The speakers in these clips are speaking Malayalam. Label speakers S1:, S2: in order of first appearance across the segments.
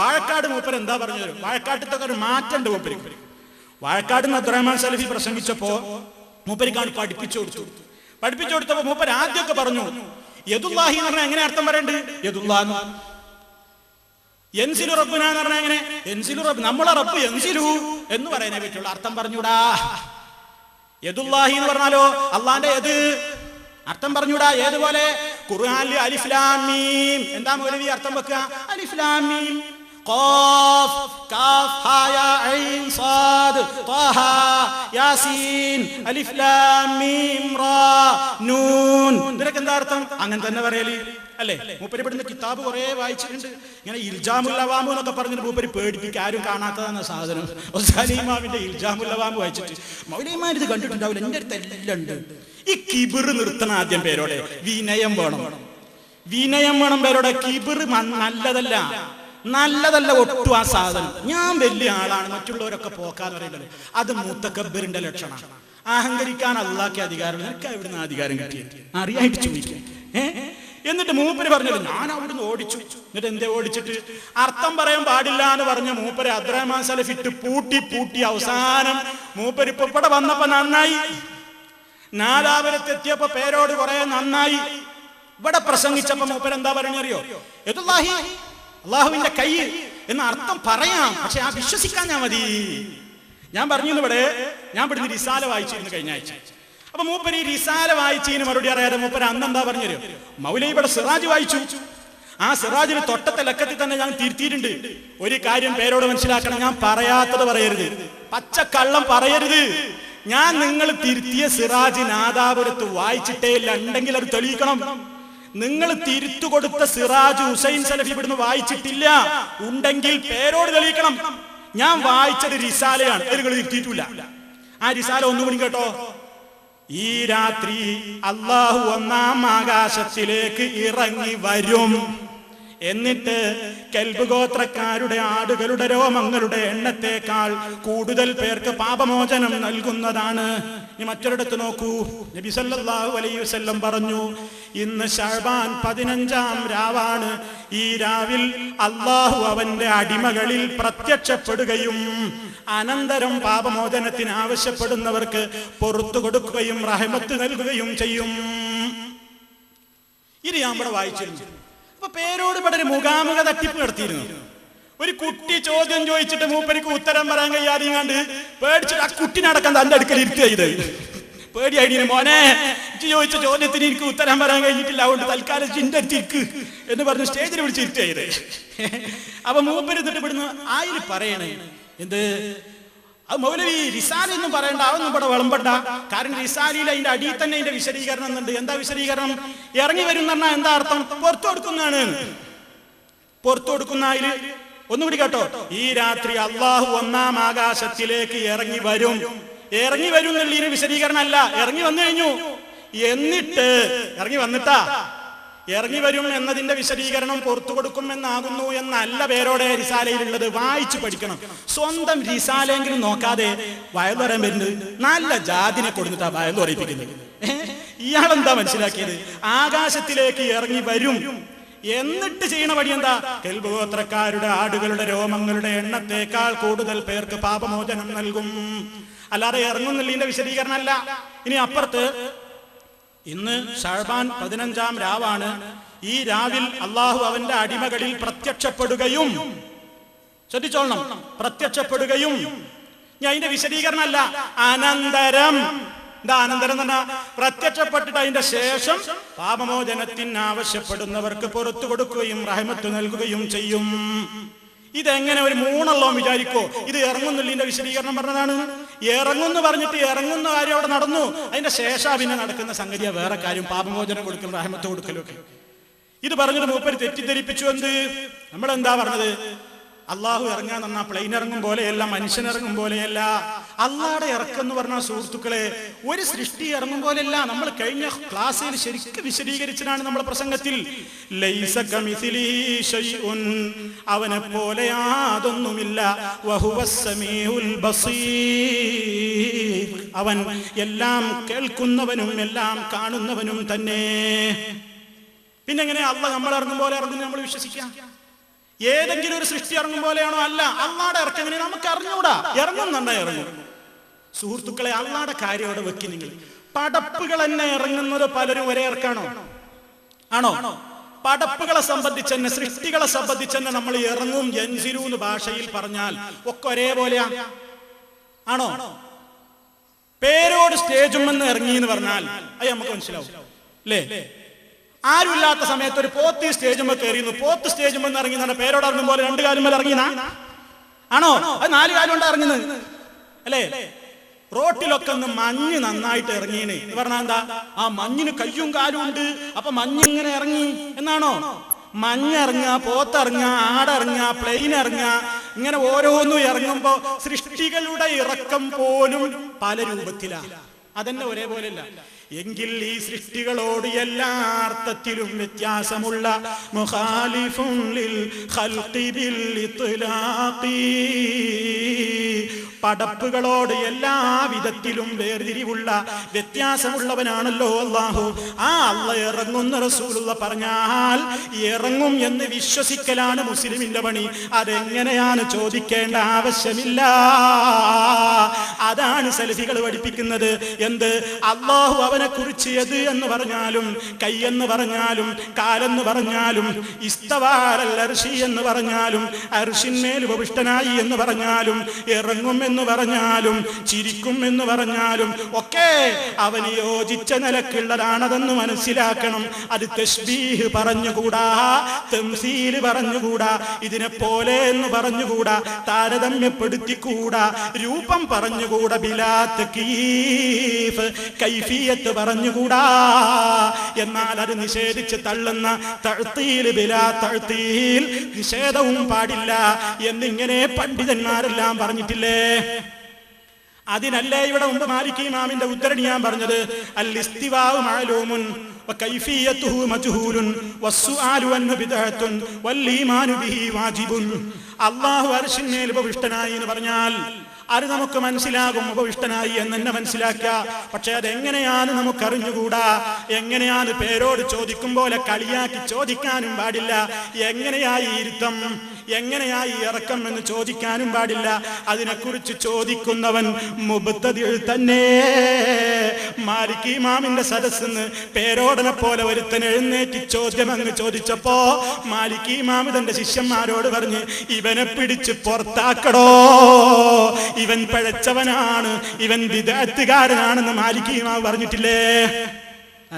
S1: വാഴക്കാട് മൂപ്പർ എന്താ പറഞ്ഞു തരും? വാഴക്കാട്ടത്തൊക്കെ ഒരു മാറ്റമുണ്ട് മൂപ്പര്. വാഴക്കാട് അബ്ദുറഹ്മാൻ സലഫി പ്രസംഗിച്ചപ്പോ മൂപ്പരിക്കാണ് പഠിപ്പിച്ചു കൊടുത്തപ്പോ മൂപ്പർ ആദ്യമൊക്കെ പറഞ്ഞു യദുല്ലാഹി എന്ന് പറഞ്ഞാൽ എങ്ങനെ അർത്ഥം പറയണ്ട്? യദുല്ലാഹ് എൻസിലു റബ്ബുന എന്ന് പറഞ്ഞാൽ എങ്ങനെ? എൻസിലു റബ്ബ്, നമ്മളെ റബ്ബ് എൻസിലു എന്ന് പറയാനേ പറ്റുള്ളൂ. അർത്ഥം പറഞ്ഞൂടാ. യദുല്ലാഹി എന്ന് പറഞ്ഞാലോ അള്ളാന്റെ ഏത് അർത്ഥം പറഞ്ഞൂടാ. ഏതുപോലെ ഖുർആനിൽ അലിഫ് ലാം മീം എന്താ മൗലവി അർത്ഥം വെക്കുക? അലിഫ് ലാം മീം ഖാഫ് കാഫ് ഹാ യാ ഐൻ സാദ് ത്വാഹ യാസീൻ അലിഫ് ലാം മീം റാ നൂൻ. ഇതിനൊക്കെ എന്താ അർത്ഥം? അങ്ങനെ തന്നെ പറയല് അല്ലേ? മൂപ്പര് പെടുന്ന കിതാബ് കുറെ വായിച്ചിട്ടുണ്ട്. ഇങ്ങനെ ഇൽജാമുൽ അവാമു എന്നൊക്കെ പറഞ്ഞിട്ട് മൂപ്പര് പേടിപ്പിക്കുക. ആരും കാണാത്തതാണ് സാധനം. സലീമാവിന്റെ ഇൽജാമുൽ അവാമു വായിച്ചിട്ട് മൗലവിമാർ ഇത് കണ്ടിട്ടുണ്ടാവില്ല. എൻ്റെ അടുത്ത് എല്ലാം ഉണ്ട്. ഈ കിബിർ നിർത്തണം ആദ്യം പേരോടെ. വിനയം വേണം പേരോടെ. കിബിർ നല്ലതല്ല ഒട്ടും ആ സാധനം. ഞാൻ വലിയ ആളാണ്, മറ്റുള്ളവരൊക്കെ പോക്കാന്ന് പറയുന്നത് അത് മുത്തക്കബ്ബിറിന്റെ ലക്ഷണമാണ്. അഹങ്കരിക്കാൻ അള്ളാഹ്ക്ക് അധികാരമുണ്ട്. എനിക്ക് എവിടുന്ന് അധികാരം കിട്ടിയത് അറിയായിട്ട് ചോദിക്കും. എന്നിട്ട് മൂപ്പര് പറഞ്ഞത് ഞാൻ അവിടുന്ന് ഓടിച്ചു. എന്നിട്ട് എന്തേ ഓടിച്ചിട്ട്? അർത്ഥം പറയാൻ പാടില്ല എന്ന് പറഞ്ഞ മൂപ്പര് അബ്ദുറഹ്മാൻ സലഫി ഇട്ട് പൂട്ടി അവസാനം മൂപ്പര് ഇപ്പൊ ഇവിടെ വന്നപ്പോ നന്നായി, നാദാപുരത്തെത്തിയപ്പോ പേരോട് കുറെ നന്നായി. ഇവിടെ പ്രസംഗിച്ചപ്പോ മൂപ്പര് എന്താ പറയണറിയോ? യദുല്ലാഹി അള്ളാഹുവിന്റെ കൈ എന്ന അർത്ഥം പറയാം, പക്ഷെ ആ വിശ്വസിക്കാൻ ഞാൻ മതി. ഞാൻ പറഞ്ഞു ഞാൻ ഇവിടുന്ന് റിസാല വായിച്ചിരുന്നു കഴിഞ്ഞ ആഴ്ച. അപ്പൊ മൂപ്പര് ഈ റിസാല വായിച്ചതിന് മറുപടി അറിയാതെ മൂപ്പര് അന്നെന്താ പറഞ്ഞു? മൗലവി ഇവിടെ സിറാജ് വായിച്ചു. ആ സിറാജിന് തൊട്ടത്തെ ലക്കത്തിൽ തന്നെ ഞാൻ തിരുത്തിയിട്ടുണ്ട്. ഒരു കാര്യം പേരോട് മനസ്സിലാക്കണം, ഞാൻ പറയാത്തത് പറയരുത്, പച്ചക്കള്ളം പറയരുത്. ഞാൻ നിങ്ങൾ തിരുത്തിയ സിറാജ് നാദാപുരത്ത് വായിച്ചിട്ടേ ഇല്ല. ഉണ്ടെങ്കിൽ അത് തെളിയിക്കണം. നിങ്ങൾ തിരുത്തു കൊടുത്ത സിറാജ് ഹുസൈൻ സലഫി ഇവിടുന്ന് വായിച്ചിട്ടില്ല. ഉണ്ടെങ്കിൽ പേരോട് തെളിയിക്കണം. ഞാൻ വായിച്ചത് റിസാലയാണ്, നിങ്ങൾ തിരുത്തിയിട്ടില്ല. ആ റിസാല ഒന്നുകൂടി കേട്ടോ. ഈ രാത്രി അല്ലാഹു ഒന്നാം ആകാശത്തിലേക്ക് ഇറങ്ങി വരും. എന്നിട്ട് കൽബ് ഗോത്രക്കാരുടെ ആടുകളുടെ രോമങ്ങളുടെ എണ്ണത്തേക്കാൾ കൂടുതൽ പേർക്ക് പാപമോചനം നൽകുന്നതാണ്. ഇനി മറ്റൊരിടത്ത് നോക്കൂ. നബി സല്ലല്ലാഹു അലൈഹി വസല്ലം പറഞ്ഞു, ഇന്ന് ശഅബാൻ 15-ാം രാവാണ്. ഈ രാവിൽ അല്ലാഹു അവന്റെ അടിമകളിൽ പ്രത്യക്ഷപ്പെടുകയും അനന്തരം പാപമോചനത്തിന് ആവശ്യപ്പെടുന്നവർക്ക് പുറത്തു കൊടുക്കുകയും റഹ്മത്ത് നൽകുകയും ചെയ്യും. ഇത് ഞാൻ ഇവിടെ വായിച്ചിരുന്നു. അപ്പൊ പേരോട് ഇവിടെ ഒരു മുഖാമുഖ തട്ടിപ്പ് നടത്തിയിരുന്നു. ഒരു കുട്ടി ചോദ്യം ചോദിച്ചിട്ട് മൂപ്പരിക്ക് ഉത്തരം പറയാൻ കഴിയാതെങ്ങാണ്ട് പേടിച്ചിട്ട് ആ കുട്ടിനടക്കം തന്റെ അടുക്കൽ ഇരുത്തുക ചെയ്ത്. പേടിയായിരുന്നു, മോനെ ചോദിച്ച ചോദ്യത്തിന് എനിക്ക് ഉത്തരം പറയാൻ കഴിഞ്ഞിട്ടില്ല, അതുകൊണ്ട് തൽക്കാലം ചിന്തക്ക് എന്ന് പറഞ്ഞ് സ്റ്റേജിൽ വിളിച്ച് ഇരുത്തുക ചെയ്ത്. അപ്പൊ മൂപ്പര് എന്നിട്ട് ഇവിടുന്ന് ആയില് പറയണേ എന്ത്? അത് മൗലവി റിസാല ഒന്നും പറയണ്ട, അതൊന്നും ഇവിടെ വിളമ്പണ്ട. കാരണം റിസാലയിൽ അതിന്റെ അടിയിൽ തന്നെ അതിന്റെ വിശദീകരണം എന്നുണ്ട്. എന്താ വിശദീകരണം? ഇറങ്ങി വരും എന്ന് പറഞ്ഞാൽ എന്താ അർത്ഥം? പുറത്തു കൊടുക്കുന്നതാണ്. പുറത്തു കൊടുക്കുന്ന അതില് ഒന്നുകൂടി കേട്ടോ. ഈ രാത്രി അള്ളാഹു ഒന്നാം ആകാശത്തിലേക്ക് ഇറങ്ങി വരും. ഇറങ്ങി വരും എന്നുള്ളതിന് വിശദീകരണം അല്ല, ഇറങ്ങി വന്നു കഴിഞ്ഞു. എന്നിട്ട് ഇറങ്ങി വന്നിട്ടാ ഇറങ്ങി വരും എന്നതിന്റെ വിശദീകരണം പുറത്തു കൊടുക്കും എന്നാകുന്നു എന്നല്ല പേരോടെ റിസാലയിലുള്ളത്. വായിച്ചു പഠിക്കണം. സ്വന്തം റിസാലെങ്കിലും നോക്കാതെ വയൽ പറയാൻ വരുന്നത് നല്ല ജാതിനെ കൊടുത്തിട്ടാ വയൽ പറയിപ്പിക്കുന്നത്. ഇയാളെന്താ മനസ്സിലാക്കിയത്? ആകാശത്തിലേക്ക് ഇറങ്ങി വരും. എന്നിട്ട് ചെയ്യണ വഴി എന്താ? കൽബ് ഗോത്രക്കാരുടെ ആടുകളുടെ രോമങ്ങളുടെ എണ്ണത്തേക്കാൾ കൂടുതൽ പേർക്ക് പാപമോചനം നൽകും. അല്ലാതെ ഇറങ്ങുന്നുള്ളതിന്റെ വിശദീകരണം അല്ല. ഇനി അപ്പുറത്ത് ഇന്ന് ശഅബാൻ 15-ാം രാവാണ്. ഈ രാവിൽ അള്ളാഹു അവന്റെ അടിമകളിൽ പ്രത്യക്ഷപ്പെടുകയും, ശ്രദ്ധിച്ചോളണം, പ്രത്യക്ഷപ്പെടുകയും. ഞാൻ അതിന്റെ വിശദീകരണം അല്ല, അനന്തരം. എന്താ അനന്തരം എന്ന് പറഞ്ഞാൽ? പ്രത്യക്ഷപ്പെട്ടിട്ട് അതിന്റെ ശേഷം പാപമോചനത്തിന് ആവശ്യപ്പെടുന്നവർക്ക് പുറത്തു കൊടുക്കുകയും റഹ്മത്ത് നൽകുകയും ചെയ്യും. ഇതെങ്ങനെ ഒരു മൂന്നെല്ലോ വിചാരിക്കോ? ഇത് ഇറങ്ങുന്നുള്ളതിന്റെ വിശദീകരണം പറഞ്ഞതാണ്. ഇറങ്ങുന്നു പറഞ്ഞിട്ട് ഇറങ്ങുന്ന കാര്യം അവിടെ നടന്നു. അതിന്റെ ശേഷം പിന്നെ നടക്കുന്ന സംഗതിയാ വേറെ കാര്യം, പാപമോചനം കൊടുക്കലും റഹ്മത്ത് കൊടുക്കലും ഒക്കെ. ഇത് പറഞ്ഞിട്ട് മൂപ്പര് തെറ്റിദ്ധരിപ്പിച്ചു. എന്ത്? നമ്മളെന്താ പറഞ്ഞത്? അള്ളാഹു ഇറങ്ങാൻ തന്നാ പ്ലെയിൻ ഇറങ്ങും പോലെയല്ല, മനുഷ്യൻ ഇറങ്ങും പോലെയല്ല. അള്ളാഹുടെ ഇറക്കം എന്ന് പറഞ്ഞ സുഹൃത്തുക്കളെ ഒരു സൃഷ്ടി ഇറങ്ങും പോലെയല്ല. നമ്മൾ കഴിഞ്ഞ ക്ലാസ്സിൽ ശരിക്കും വിശദീകരിച്ചതാണ് നമ്മുടെ പ്രസംഗത്തിൽ. ലൈസ കമിസ്ലിഹി ശൈഉൻ, അവനെ പോലെ യാതൊന്നുമില്ല. വഹുവസ് സമീഉൽ ബസീർ, അവൻ എല്ലാം കേൾക്കുന്നവനും എല്ലാം കാണുന്നവനും തന്നെ. പിന്നെങ്ങനെ അള്ളാഹ് നമ്മൾ ഇറങ്ങും പോലെ ഇറങ്ങുന്നു നമ്മൾ വിശ്വസിക്കാം? ഏതെങ്കിലും ഒരു സൃഷ്ടി ഇറങ്ങും പോലെയാണോ? അല്ല. അള്ളാടെ ഇറക്കം എങ്ങനെ നമുക്ക് അറിഞ്ഞൂടാ. ഇറങ്ങുന്നുണ്ടോ? ഇറങ്ങും. സുഹൃത്തുക്കളെ, അള്ളാടെ കാര്യം അവിടെ വെക്കി. നിങ്ങൾ പടപ്പുകൾ തന്നെ ഇറങ്ങുന്നത് പലരും ഒരേ ഇറക്കാണോ? ആണോ? പടപ്പുകളെ സംബന്ധിച്ച് തന്നെ, സൃഷ്ടികളെ സംബന്ധിച്ച് തന്നെ നമ്മൾ ഇറങ്ങും യൻസിലു എന്ന് ഭാഷയിൽ പറഞ്ഞാൽ ഒക്കെ ഒരേപോലെയാ? ആണോ? പേരോട് സ്റ്റേജും എന്ന് ഇറങ്ങി എന്ന് പറഞ്ഞാൽ അത് നമുക്ക് മനസ്സിലാവും അല്ലേ? ആരുമില്ലാത്ത സമയത്ത് ഒരു പോത്ത് സ്റ്റേജുമ്പോൾ കയറിയിരുന്നു. പോത്ത് സ്റ്റേജുമ്പോൾ ഇറങ്ങി എന്ന് പറഞ്ഞാൽ പേരോട് ഇറങ്ങും പോലെ 2 കാലും മേലെ ഇറങ്ങിനാ? ആണോ? അത് 4 കാലം കൊണ്ട് ഇറങ്ങുന്നത് അല്ലേ? റോട്ടിലൊക്കെ ഒന്ന് മഞ്ഞ് നന്നായിട്ട് ഇറങ്ങീന് എന്ന് പറഞ്ഞാൽ എന്താ? ആ മഞ്ഞിന് കയ്യും കാലും ഉണ്ട്, അപ്പൊ മഞ്ഞിങ്ങനെ ഇറങ്ങി എന്നാണോ? മഞ്ഞിറങ്ങുക, പോത്തിറങ്ങുക, ആടിറങ്ങുക, പ്ലെയിൻ ഇറങ്ങുക, ഇങ്ങനെ ഓരോന്നും ഇറങ്ങുമ്പോ സൃഷ്ടികളുടെ ഇറക്കം പോലും പല രൂപത്തിലാണ്. അതന്നെ ഒരേപോലെ അല്ല. എങ്കിൽ ഈ സൃഷ്ടികളോട് എല്ലാ അർത്ഥത്തിലും വ്യത്യാസമുള്ള മുഖാലിഫുൻ ലിൽ ഖൽഖി ബിൽ ഇത്ലാഖി, പടപ്പുകളോട് എല്ലാ വിധത്തിലും വേർതിരിവുള്ള വ്യത്യാസമുള്ളവനാണല്ലോ അല്ലാഹു. ആ അല്ലാഹ് ഇറങ്ങുന്ന റസൂലുള്ള പറഞ്ഞാൽ ഇറങ്ങും എന്ന് വിശ്വസിക്കലാണ് മുസ്ലിമിന്റെ പണി. അതെങ്ങനെയാണ് ചോദിക്കേണ്ട ആവശ്യമില്ല. അതാണ് സലഫികൾ പഠിപ്പിക്കുന്നത്. എന്ത്? അല്ലാഹു അവനെ കുറിച്ച് എത് എന്ന് പറഞ്ഞാലും, കൈ എന്ന് പറഞ്ഞാലും, കാലെന്ന് പറഞ്ഞാലും, ഇസ്തവാഅൽ അർശി എന്ന് പറഞ്ഞാലും, അർശിന്മേൽ ഉപവിഷ്ടനായി എന്ന് പറഞ്ഞാലും, ഇറങ്ങും എന്ന് പറഞ്ഞാലും, ചിരിക്കും എന്ന് പറഞ്ഞാലും ഒക്കെ അവന് യോജിച്ച നിലക്കുള്ളതാണതെന്ന് മനസ്സിലാക്കണം. അത് തശ്ബീഹ് പറഞ്ഞുകൂടാ, തംസീൽ പറഞ്ഞുകൂടാ, ഇതിനെ പോലെ എന്ന് പറഞ്ഞുകൂടാ, താരതമ്യപ്പെടുത്തിക്കൂടാ, രൂപം പറഞ്ഞുകൂടാ, ബിലാ തകീഫ്, കൈഫിയത്ത് പറഞ്ഞുകൂടാ. എന്നാൽ അത് നിഷേധിച്ച് തള്ളുന്ന തഅ്തീൽ ബിലാ തഅ്തീൽ, നിഷേധവും പാടില്ല എന്നിങ്ങനെ പണ്ഡിതന്മാരെല്ലാം പറഞ്ഞിട്ടില്ലേ? അതിനല്ലേ ഇവിടെ മുമ്പ് മാലിക് ഇമാമിന്റെ ഉദ്ധരണി ഞാൻ പറഞ്ഞത്, അൽ ഇസ്തിവാഉ മഅലൂമുൻ വകൈഫിയതുഹു മജ്ഹൂലുൻ വസ്സുആലു അൻഹു ബിദ്അത്തുൻ വൽ ഈമാനു ബിഹി വാജിബുൻ. അല്ലാഹു അർശിന്മേൽ ഉപവിഷ്ടനായി എന്ന് പറഞ്ഞാൽ അത് നമുക്ക് മനസ്സിലാകും, ഉപവിഷ്ടനായി എന്ന് തന്നെ മനസ്സിലാക്കുക. പക്ഷെ അതെങ്ങനെയാണ് നമുക്കറിഞ്ഞുകൂടാ. എങ്ങനെയാണ്? പേരോട് ചോദിക്കും പോലെ കളിയാക്കി ചോദിക്കാനും പാടില്ല. എങ്ങനെയായി ഇരുത്തം, എങ്ങനെയായി ഇറക്കം എന്ന് ചോദിക്കാനും പാടില്ല. അതിനെക്കുറിച്ച് ചോദിക്കുന്നവൻ മുബ്തദി തന്നെ. മാലിക് ഇമാമിന്റെ സദസ്സിന്ന് പേരോടനെ പോലെ ഒരുത്തൻ എഴുന്നേറ്റ് ചോദ്യം അങ്ങ് ചോദിച്ചപ്പോ മാലിക് ഇമാം തന്റെ ശിഷ്യന്മാരോട് പറഞ്ഞ്, ഇവനെ പിടിച്ച് പുറത്താക്കടോ, ഇവൻ പഴച്ചവനാണ്, ഇവൻ വിദഅത്തുകാരനാണെന്ന് മാലിക് ഇമാം പറഞ്ഞിട്ടില്ലേ?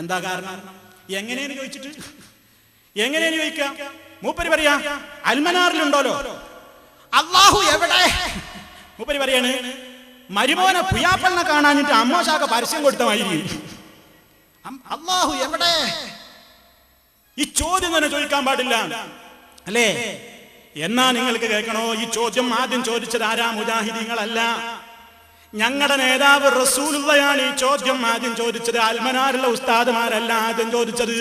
S1: എന്താ കാരണം? എങ്ങനെയാണ് ചോദിച്ചിട്ട്? എങ്ങനെയാണ് ചോദിക്കാം? മൂപ്പര് പറയാ അൽമനാറിലുണ്ടോലോ അല്ലാഹു എവിടെ? മൂപ്പര് പറയാണ് മരുമോനെ പുയാപ്പളിനെ കാണാനിട്ട് അമ്മോശാക്ക പരസ്യം കൊടുത്ത മാതിരി അല്ലാഹു എവിടെ? ഈ ചോദ്യം തന്നെ ചോദിക്കാൻ പാടില്ല അല്ലേ? എന്നാ നിങ്ങൾക്ക് കേൾക്കണോ, ഈ ചോദ്യം ആദ്യം ചോദിച്ചത് ആരാ? മുജാഹിദീങ്ങളല്ല. ഞങ്ങളുടെ നേതാവ് റസൂലുള്ളയാണ് ഈ ചോദ്യം ആദ്യം ചോദിച്ചത്. അൽമനാറിലെ ഉസ്താദുമാരല്ല ആദ്യം ചോദിച്ചത്.